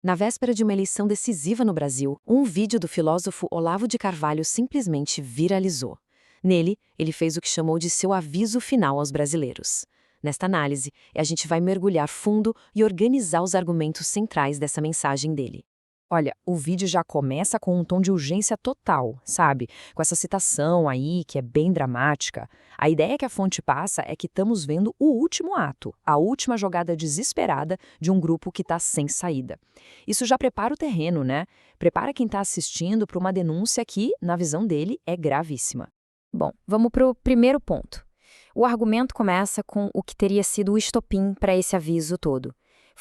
Na véspera de uma eleição decisiva no Brasil, um vídeo do filósofo Olavo de Carvalho simplesmente viralizou. Nele, ele fez o que chamou de seu aviso final aos brasileiros. Nesta análise, a gente vai mergulhar fundo e organizar os argumentos centrais dessa mensagem dele. Olha, o vídeo já começa com um tom de urgência total, sabe? Com essa citação aí, que é bem dramática. A ideia que a fonte passa é que estamos vendo o último ato, a última jogada desesperada de um grupo que está sem saída. Isso já prepara o terreno, né? Prepara quem está assistindo para uma denúncia que, na visão dele, é gravíssima. Bom, vamos para o primeiro ponto. O argumento começa com o que teria sido o estopim para esse aviso todo.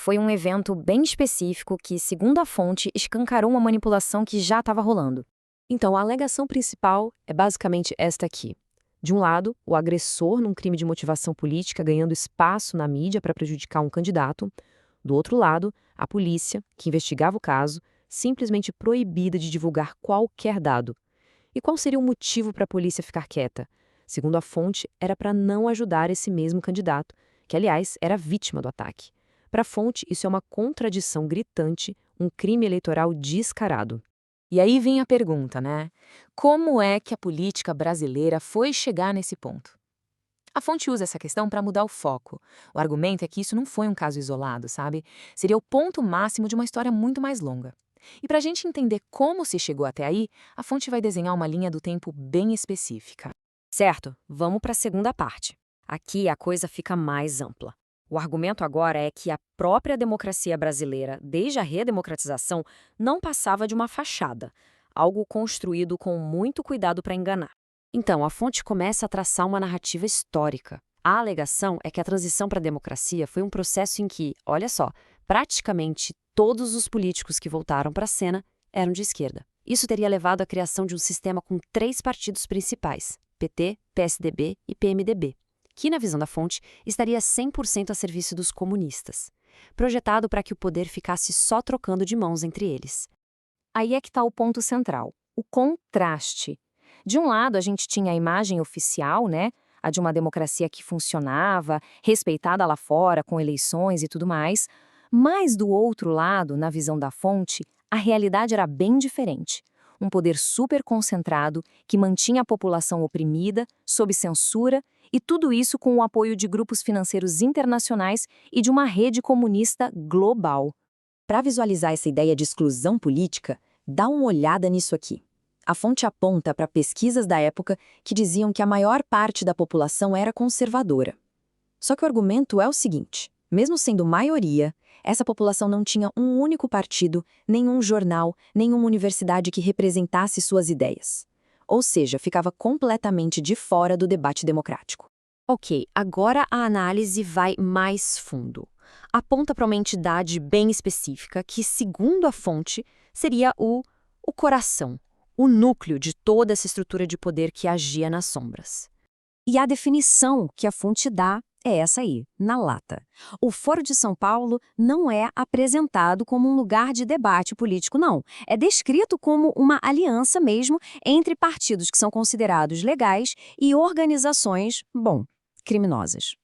Foi um evento bem específico que, segundo a fonte, escancarou uma manipulação que já estava rolando. Então, a alegação principal é basicamente esta aqui. De um lado, o agressor num crime de motivação política ganhando espaço na mídia para prejudicar um candidato. Do outro lado, a polícia, que investigava o caso, simplesmente proibida de divulgar qualquer dado. E qual seria o motivo para a polícia ficar quieta? Segundo a fonte, era para não ajudar esse mesmo candidato, que, aliás, era vítima do ataque. Para a fonte, isso é uma contradição gritante, um crime eleitoral descarado. E aí vem a pergunta, né? Como é que a política brasileira foi chegar nesse ponto? A fonte usa essa questão para mudar o foco. O argumento é que isso não foi um caso isolado, sabe? Seria o ponto máximo de uma história muito mais longa. E para a gente entender como se chegou até aí, a fonte vai desenhar uma linha do tempo bem específica. Certo, vamos para a segunda parte. Aqui a coisa fica mais ampla. O argumento agora é que a própria democracia brasileira, desde a redemocratização, não passava de uma fachada, algo construído com muito cuidado para enganar. Então, a fonte começa a traçar uma narrativa histórica. A alegação é que a transição para a democracia foi um processo em que, olha só, praticamente todos os políticos que voltaram para a cena eram de esquerda. Isso teria levado à criação de um sistema com 3 partidos principais, PT, PSDB e PMDB, que, na visão da fonte, estaria 100% a serviço dos comunistas, projetado para que o poder ficasse só trocando de mãos entre eles. Aí é que está o ponto central, o contraste. De um lado, a gente tinha a imagem oficial, né? A de uma democracia que funcionava, respeitada lá fora, com eleições e tudo mais. Mas, do outro lado, na visão da fonte, a realidade era bem diferente. Um poder super concentrado que mantinha a população oprimida, sob censura, e tudo isso com o apoio de grupos financeiros internacionais e de uma rede comunista global. Para visualizar essa ideia de exclusão política, dá uma olhada nisso aqui. A fonte aponta para pesquisas da época que diziam que a maior parte da população era conservadora. Só que o argumento é o seguinte: mesmo sendo maioria, essa população não tinha um único partido, nenhum jornal, nenhuma universidade que representasse suas ideias. Ou seja, ficava completamente de fora do debate democrático. Ok, agora a análise vai mais fundo. Aponta para uma entidade bem específica que, segundo a fonte, seria o coração, o núcleo de toda essa estrutura de poder que agia nas sombras. E a definição que a fonte dá é essa aí, na lata. O Foro de São Paulo não é apresentado como um lugar de debate político, não. É descrito como uma aliança mesmo entre partidos que são considerados legais e organizações, bom, criminosas.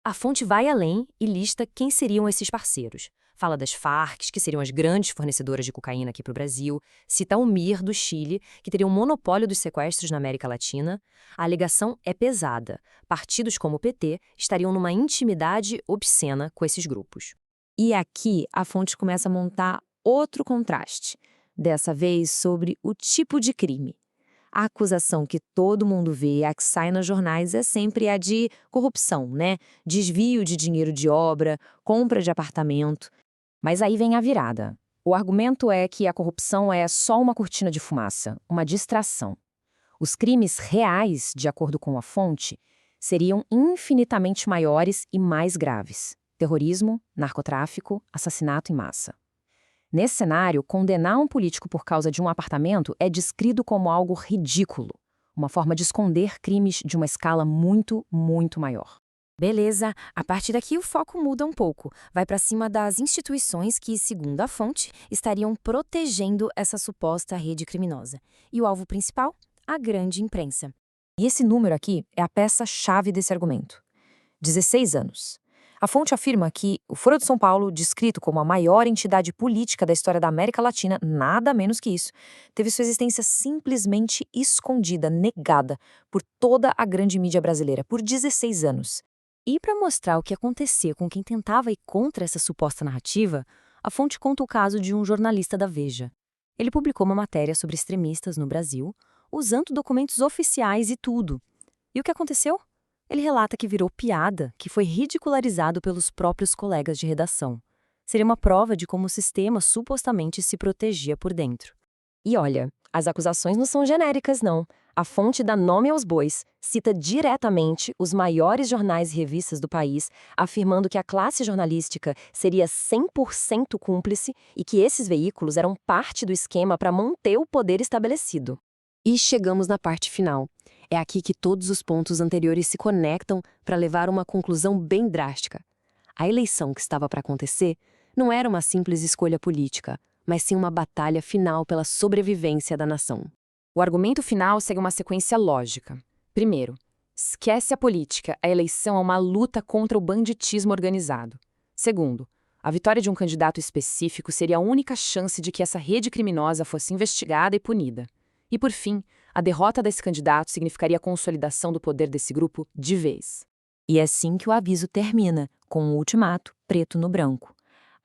A fonte vai além e lista quem seriam esses parceiros. Fala das Farc, que seriam as grandes fornecedoras de cocaína aqui para o Brasil, cita o MIR do Chile, que teria um monopólio dos sequestros na América Latina. A alegação é pesada. Partidos como o PT estariam numa intimidade obscena com esses grupos. E aqui a fonte começa a montar outro contraste, dessa vez sobre o tipo de crime. A acusação que todo mundo vê, a que sai nos jornais, é sempre a de corrupção, né? Desvio de dinheiro de obra, compra de apartamento. Mas aí vem a virada. O argumento é que a corrupção é só uma cortina de fumaça, uma distração. Os crimes reais, de acordo com a fonte, seriam infinitamente maiores e mais graves: terrorismo, narcotráfico, assassinato em massa. Nesse cenário, condenar um político por causa de um apartamento é descrito como algo ridículo, uma forma de esconder crimes de uma escala muito, muito maior. Beleza, a partir daqui o foco muda um pouco. Vai para cima das instituições que, segundo a fonte, estariam protegendo essa suposta rede criminosa. E o alvo principal? A grande imprensa. E esse número aqui é a peça-chave desse argumento. 16 anos. A fonte afirma que o Foro de São Paulo, descrito como a maior entidade política da história da América Latina, nada menos que isso, teve sua existência simplesmente escondida, negada, por toda a grande mídia brasileira, por 16 anos. E para mostrar o que acontecia com quem tentava ir contra essa suposta narrativa, a fonte conta o caso de um jornalista da Veja. Ele publicou uma matéria sobre extremistas no Brasil, usando documentos oficiais e tudo. E o que aconteceu? Ele relata que virou piada, que foi ridicularizado pelos próprios colegas de redação. Seria uma prova de como o sistema supostamente se protegia por dentro. E olha, as acusações não são genéricas, não. A fonte dá nome aos bois, cita diretamente os maiores jornais e revistas do país, afirmando que a classe jornalística seria 100% cúmplice e que esses veículos eram parte do esquema para manter o poder estabelecido. E chegamos na parte final. É aqui que todos os pontos anteriores se conectam para levar a uma conclusão bem drástica. A eleição que estava para acontecer não era uma simples escolha política, mas sim uma batalha final pela sobrevivência da nação. O argumento final segue uma sequência lógica. Primeiro, esquece a política, a eleição é uma luta contra o banditismo organizado. Segundo, a vitória de um candidato específico seria a única chance de que essa rede criminosa fosse investigada e punida. E por fim, a derrota desse candidato significaria a consolidação do poder desse grupo de vez. E é assim que o aviso termina, com um ultimato preto no branco.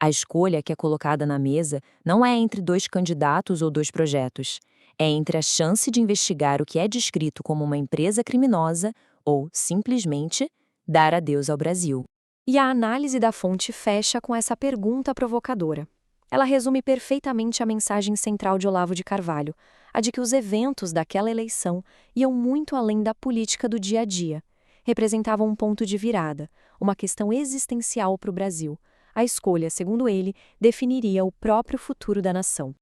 A escolha que é colocada na mesa não é entre dois candidatos ou dois projetos. É entre a chance de investigar o que é descrito como uma empresa criminosa ou, simplesmente, dar adeus ao Brasil. E a análise da fonte fecha com essa pergunta provocadora. Ela resume perfeitamente a mensagem central de Olavo de Carvalho, a de que os eventos daquela eleição iam muito além da política do dia a dia. Representavam um ponto de virada, uma questão existencial para o Brasil. A escolha, segundo ele, definiria o próprio futuro da nação.